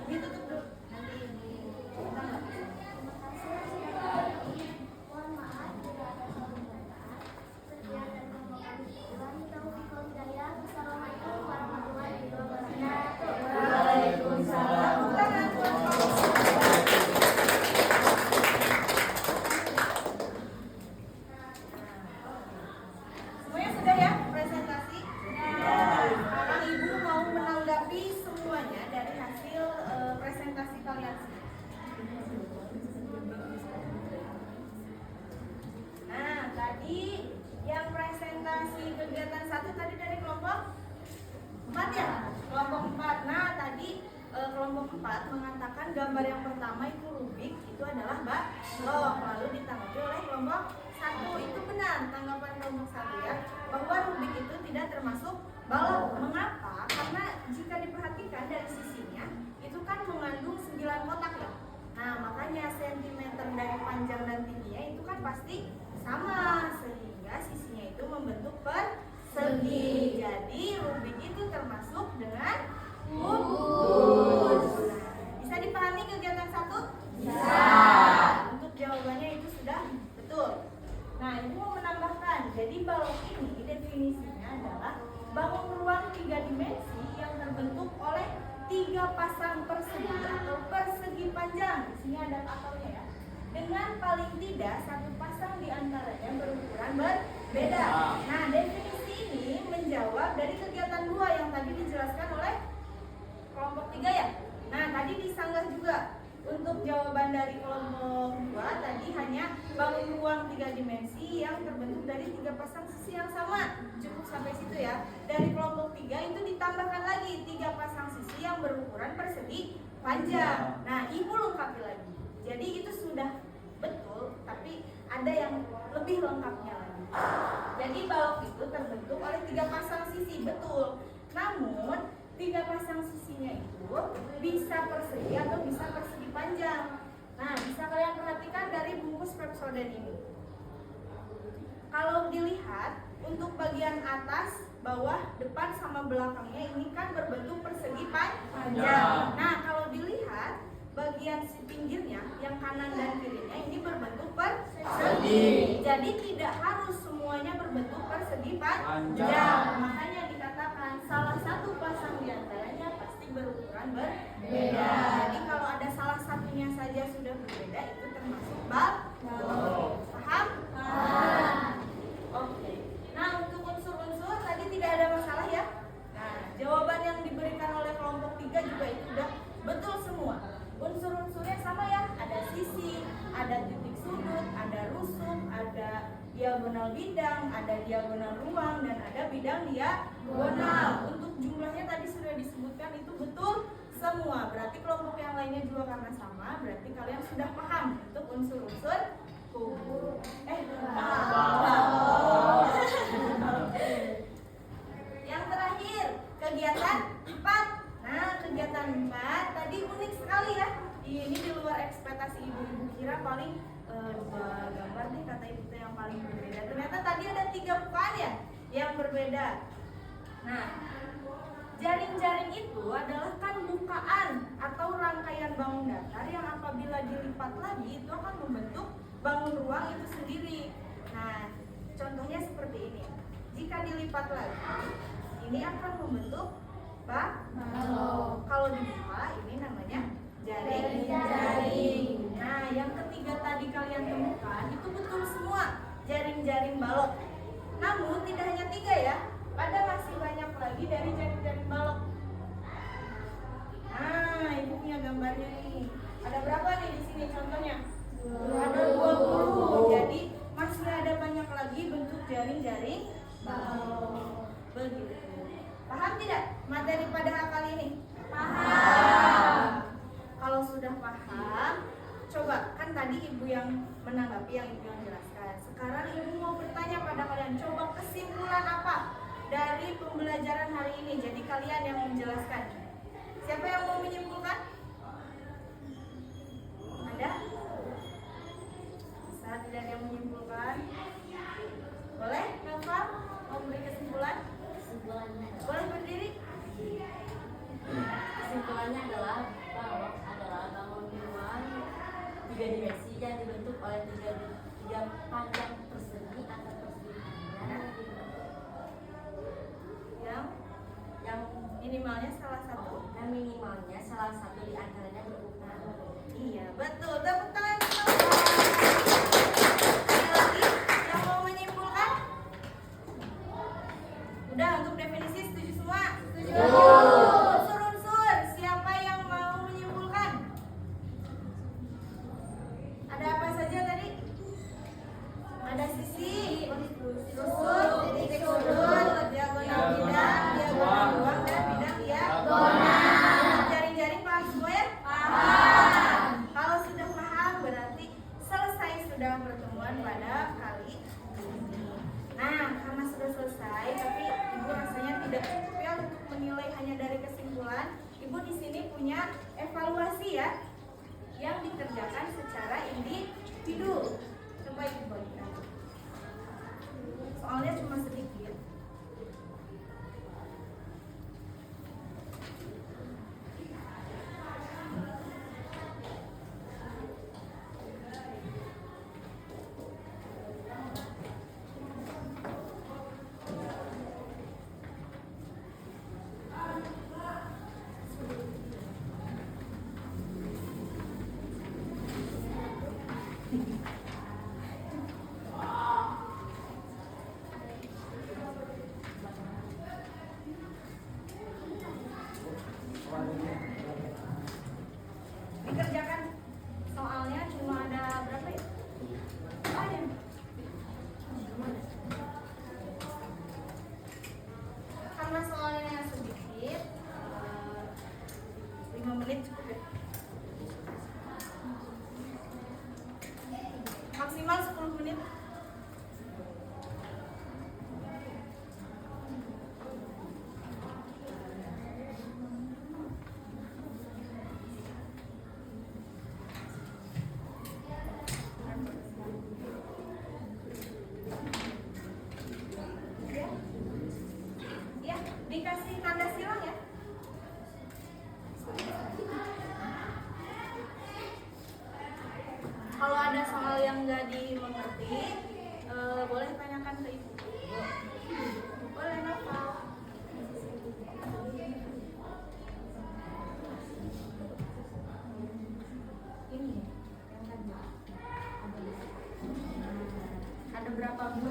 ditutup dulu. Nanti ditambah. Terima kasih sudah hadir. Mohon maaf jika ada salah perkataan. Sekian dari kelompok kami. Wabillahi taufiq wal hidayah. Wassalamualaikum warahmatullahi wabarakatuh. Waalaikumsalam. Semuanya sudah ya presentasi? Sekarang Ibu mau menanggapi semuanya dari hasil presentasi kalian. Nah, tadi yang presentasi kegiatan 1 tadi dari kelompok 4 ya? Kelompok 4. Nah, tadi kelompok 4 mengatakan gambar yang pertama itu Rubik, itu adalah balok. Lalu ditanggapi oleh kelompok 1. Itu benar tanggapan kelompok 1 ya, bahwa Rubik itu tidak termasuk balok. Mengapa? Karena jika diperhatikan dari sisinya, itu kan mengandung 9 kotak ya. Nah, makanya sentimeter dari panjang dan tingginya itu kan pasti sama, sehingga sisinya itu membentuk persegi. Jadi Rubik itu termasuk dengan kubus. Bisa dipahami kegiatan 1? Bisa. Untuk jawabannya itu sudah betul. Nah, Ibu mau menambahkan. Jadi balok ini definisinya adalah bangun ruang 3 dimensi yang terbentuk oleh 3 pasang persegi atau persegi panjang. Di sini ada katanya ya. Dengan paling tidak 1 pasang di antaranya berukuran berbeda. Nah, definisi ini menjawab dari kegiatan 2 yang tadi dijelaskan oleh kelompok 3 ya. Nah, tadi disanggah juga. Untuk jawaban dari kelompok 2 tadi hanya bangun ruang 3 dimensi yang terbentuk dari 3 pasang sisi yang sama. Cukup sampai situ ya. Dari kelompok 3 itu ditambahkan lagi 3 pasang sisi yang berukuran persegi panjang. Nah, Ibu lengkapi lagi. Jadi itu sudah betul, tapi ada yang lebih lengkapnya lagi. Jadi balok itu terbentuk oleh 3 pasang sisi, betul. Namun 3 pasang sisinya itu bisa persegi atau bisa persegi panjang. Nah, bisa kalian perhatikan dari bungkus Pepsodent ini. Kalau dilihat untuk bagian atas, bawah, depan sama belakangnya ini kan berbentuk persegi panjang. Nah, kalau dilihat bagian si pinggirnya yang kanan dan kirinya ini berbentuk persegi. Jadi tidak harus semuanya berbentuk persegi panjang. Makanya dikatakan salah satu pasang di antaranya pasti berukuran berbeda. Jadi kalau ada salah satunya saja sudah berbeda, itu termasuk balok. Paham? Oke. Nah, untuk unsur-unsur tadi tidak ada masalah ya. Nah, jawaban yang diberikan oleh kelompok 3 juga itu sudah betul semua. Unsur-unsurnya sama ya, ada sisi, ada titik sudut, ada rusuk, ada diagonal bidang, ada diagonal ruang, dan ada bidang diagonal. Untuk jumlahnya tadi sudah disebutkan itu betul semua. Berarti kelompok yang lainnya juga karena sama, berarti kalian sudah paham untuk unsur-unsur kubus. Yang terakhir, kegiatan 4. Nah, kegiatan 4 tadi unik sekali ya. Ini di luar ekspektasi ibu kira paling 2 gambar nih kata ibu tuh yang paling berbeda. Ternyata tadi ada 3 bukaan ya yang berbeda. Nah, jaring-jaring itu adalah kan bukaan atau rangkaian bangun datar yang apabila dilipat lagi itu akan membentuk bangun ruang itu sendiri. Nah, contohnya seperti ini. Jika dilipat lagi, ini akan membentuk balok. Kalau dibuka, ini namanya jaring. Nah, yang ketiga tadi kalian temukan itu betul semua, jaring-jaring balok. Namun tidak hanya 3 ya, ada masih banyak lagi dari jaring-jaring balok. Nah, ibu punya gambarnya nih. Ada berapa nih di sini contohnya? Ada 20. Jadi masih ada banyak lagi bentuk jaring-jaring balok. Begitu. Paham tidak materi pada kali ini? Paham. Kalau sudah paham, coba kan tadi ibu yang menanggapi, yang ibu yang jelaskan. Sekarang ibu mau bertanya pada kalian, coba kesimpulan apa dari pembelajaran hari ini? Jadi kalian yang menjelaskan. Siapa yang mau menyimpulkan? Ada? Bisa tidak ada yang menyimpulkan? Boleh, Nova? Mau beri kesimpulan? Boleh berdiri? Kesimpulannya adalah balok adalah bangun ruang 3 dimensi yang dibentuk oleh tiga panjang persegi atau persegi Yang minimalnya salah satu. dan minimalnya salah satu di antaranya berukuran. Iya, betul. Tepuk tangan. Ada lagi yang mau menyimpulkan? Udah, untuk definisi setuju semua? Setuju. Unsur-unsur, siapa yang mau menyimpulkan? Ada apa saja tadi? Ada sisi, unsur, titik sudut, diagonal bidang, diagonal ruang, dan bidang diagonal. Jaring-jaring paham semua ya? Paham. Kalau sudah paham berarti selesai sudah pertemuan pada kali ini. Nah, karena sudah selesai, tapi ibu rasanya tidak cukup ya untuk menilai hanya dari kesimpulan. Ibu di sini punya evaluasi ya, yang dikerjakan secara individu. Coba ibu bagikan. Soalnya cuma sedikit. Dikerjakan soalnya cuma ada berapa ya? Ada. Karena soalnya sedikit, 5 menit cukup ya? Maksimal 10 menit. Ya, dikasih tanda silang ya. Kalau ada soal yang nggak dimengerti, boleh tanyakan ke ibu. Boleh, Nova. Ini yang tadi. Ada berapa buku?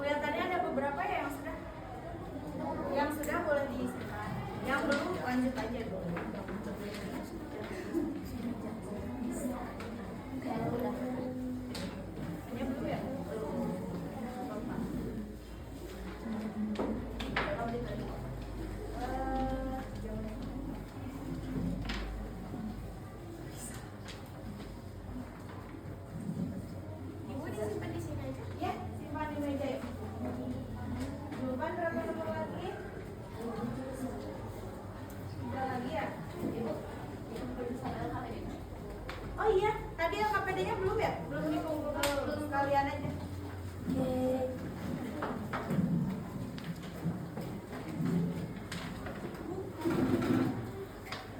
Kelihatannya ada beberapa ya yang sudah boleh diisikan, yang belum lanjut aja dulu. Hanya belum ya? Ibu disimpan di sini aja. Ya, simpan di meja ya. Jawaban berapa nomor lagi? 3 lagi ya? Oh iya, tadi LKPD-nya belum ya? Belum dikumpulkan, belum sekalian aja.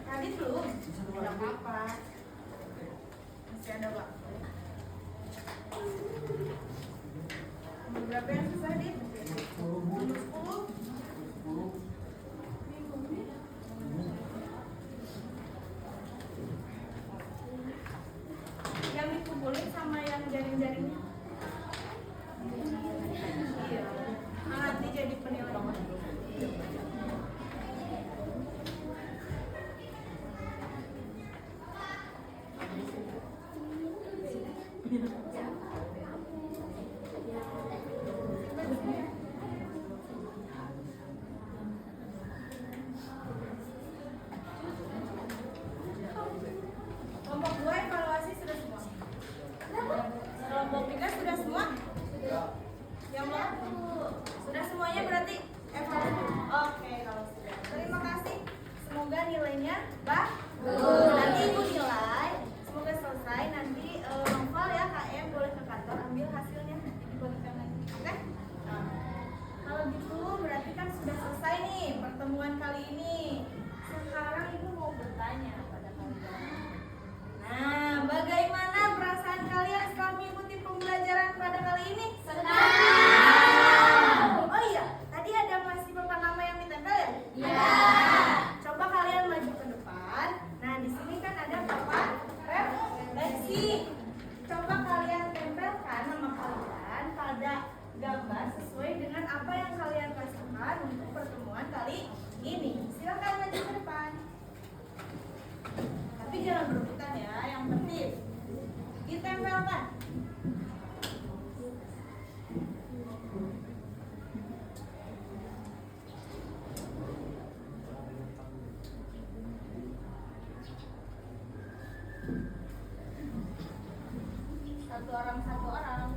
Tadi belum? Tidak apa-apa. Masih ada waktu. Nomor berapa yang susah, Dit? Nomor 10. Yang dikumpulin sama yang jaring-jaringnya. Iya. Nanti jadi penilaian. Kelompok 2 evaluasi sudah semua. Kelompok 3 satu orang.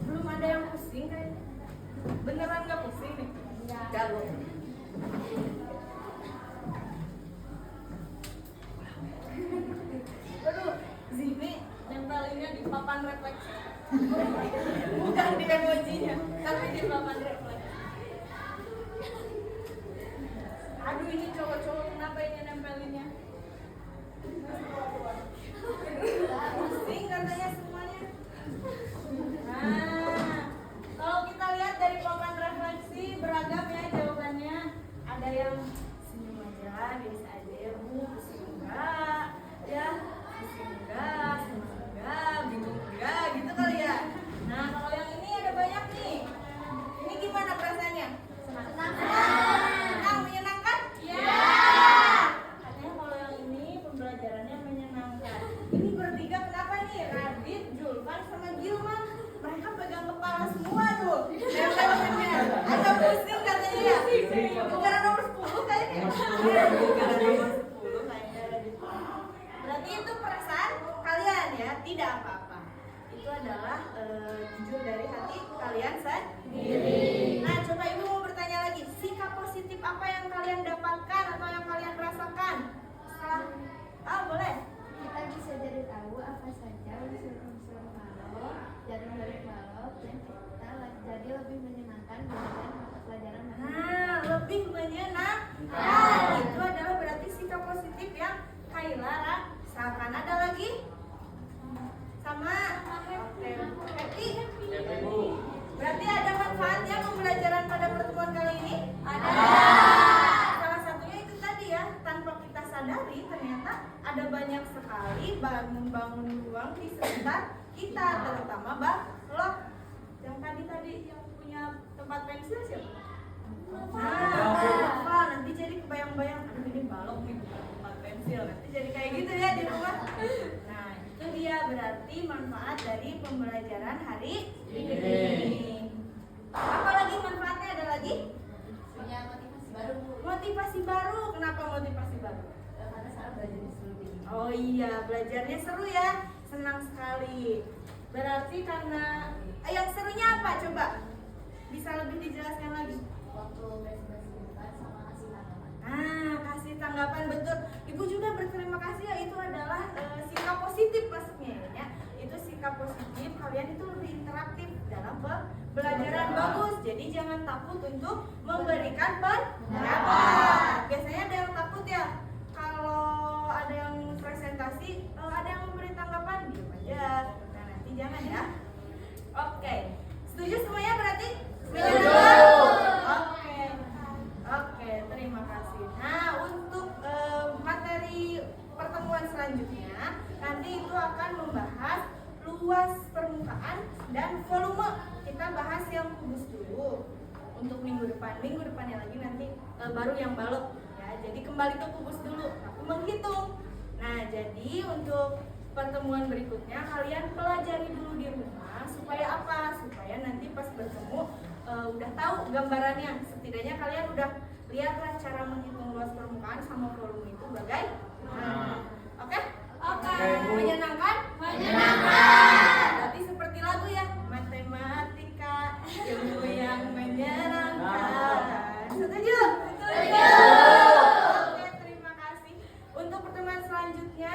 Belum ada yang pusing kayaknya. Beneran nggak pusing nih? Galau. Aduh, Zini nempelinnya di papan refleksi. Bukan di emojinya, tapi di papan refleksi. Aduh, ini cowok-cowok kenapa ini nempelinnya? Pusing katanya semuanya. Nah, kalau kita lihat dari papan refleksi beragam ya jawabannya. Ada yang senyum aja, biasa aja ya bu, pusing enggak, ya pusing enggak, senang enggak, bingung enggak, gitu kali ya. Nah, kalau yang ini ada banyak nih. Ini gimana perasaannya? Senang, menyenangkan? Iya. Katanya kalau yang ini pembelajarannya menyenangkan. Ini bertiga kenapa nih? Radit, Julvan, sama Gilman. Mereka pegang kepala semua tuh. Agak pusing katanya ya. Negara nomor 10 kayaknya. Negara nomor 10 kayaknya Radit. Berarti itu perasaan kalian ya, tidak apa-apa. Itu adalah jujur dari hati kalian sendiri. Nah, coba ibu mau bertanya lagi, sikap positif apa yang kalian dapatkan atau yang kalian rasakan? Boleh. Kita bisa jadi tahu apa saja unsur-unsur balok, jarum dari balok, dan kita jadi lebih menyenangkan dengan mata pelajaran Nah, lebih menyenangkan. Itu adalah berarti sikap positif yang Kaila rasakan. Ada lagi? Sama happy. Berarti ada manfaatnya pembelajaran pada pertemuan kali ini? Ada. Salah satunya itu tadi ya, tanpa kita sadari ternyata ada banyak sekali bangun-bangun ruang di sekitar kita, terutama balok. Yang tadi yang punya tempat pensil siapa? Nah, nanti jadi kebayang-bayang, aduh ini balok nih bukan tempat pensil. Nanti jadi kayak gitu ya di rumah. Nah, itu dia berarti manfaat dari pembelajaran hari ini. Apalagi manfaatnya ada lagi? Punya motivasi baru Bu. Motivasi baru. Kenapa motivasi baru? Karena saat belajar di seluruh ini. Oh iya, belajarnya seru ya. Senang sekali. Berarti karena yang serunya apa coba? Bisa lebih dijelaskan lagi? Waktu presentasi depan sama kasih tanggapan. Kasih tanggapan betul. Ibu juga berterima kasih ya, itu adalah sikap positif maksudnya ya. Itu sikap positif, kalian itu lebih interaktif dalam pembelajaran bagus. Jadi jangan takut untuk memberikan pendapat. Biasanya ada yang takut ya. Kalau ada yang presentasi, ada yang memberi tanggapan, diam aja. Nah, nanti jangan ya. Oke. Setuju semuanya berarti? Oke, terima kasih. Nah, untuk materi pertemuan selanjutnya, nanti itu akan membahas luas permukaan dan volume. Kita bahas yang kubus dulu untuk minggu depannya lagi nanti baru yang balok ya. Jadi kembali ke kubus dulu, tapi menghitung. Nah, jadi untuk pertemuan berikutnya kalian pelajari dulu di rumah supaya apa? Supaya nanti pas bertemu udah tahu gambarannya. Setidaknya kalian udah lihatlah cara menghitung luas permukaan sama volume itu bagaimana. Oke? Menyenangkan? Berarti seperti lagu ya, matematika ilmu yang menyenangkan. Setuju? Oke, terima kasih. Untuk pertemuan selanjutnya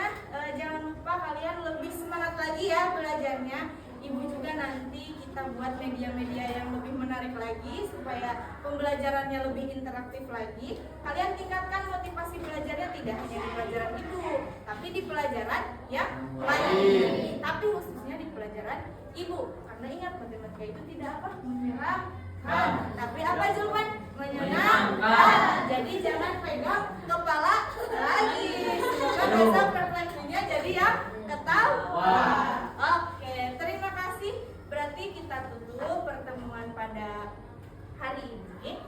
jangan lupa kalian lebih semangat lagi ya belajarnya. Ibu juga nanti kita buat media-media yang lebih menarik lagi supaya pembelajarannya lebih interaktif lagi. Kalian tingkatkan motivasi belajarnya tidak hanya di pelajaran itu, tapi di pelajaran yang lain. Tapi khususnya di pelajaran ibu. Karena ingat matematika itu tidak apa? Menyenangkan. Tapi apa Julman? Menyenangkan. Jadi jangan pegang kepala lagi. Semoga besok refleksinya jadi yang ketawa. Oke, terima kasih. Berarti kita tutup pertemuan pada hari ini.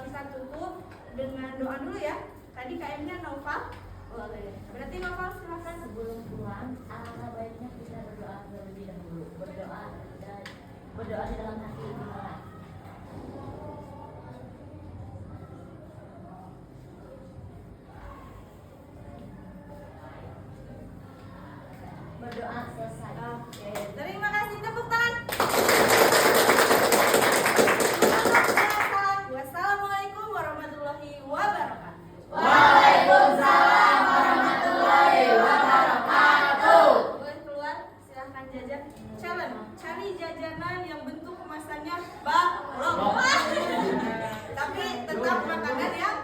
Kita tutup dengan doa dulu ya. Tadi KM-nya Naufal. Berarti novel silahkan. Sebelum pulang, alangkah baiknya kita berdoa terlebih dahulu. Berdoa di dalam hati dimulai. Berdoa selesai. Oke, terima kasih, tepuk tangan. Wassalamualaikum warahmatullahi wabarakatuh. Waalaikumsalam warahmatullahi wabarakatuh. Boleh keluar, silahkan jajan. Challenge, cari jajanan yang bentuk kemasannya balok. Tapi tetap makanan yang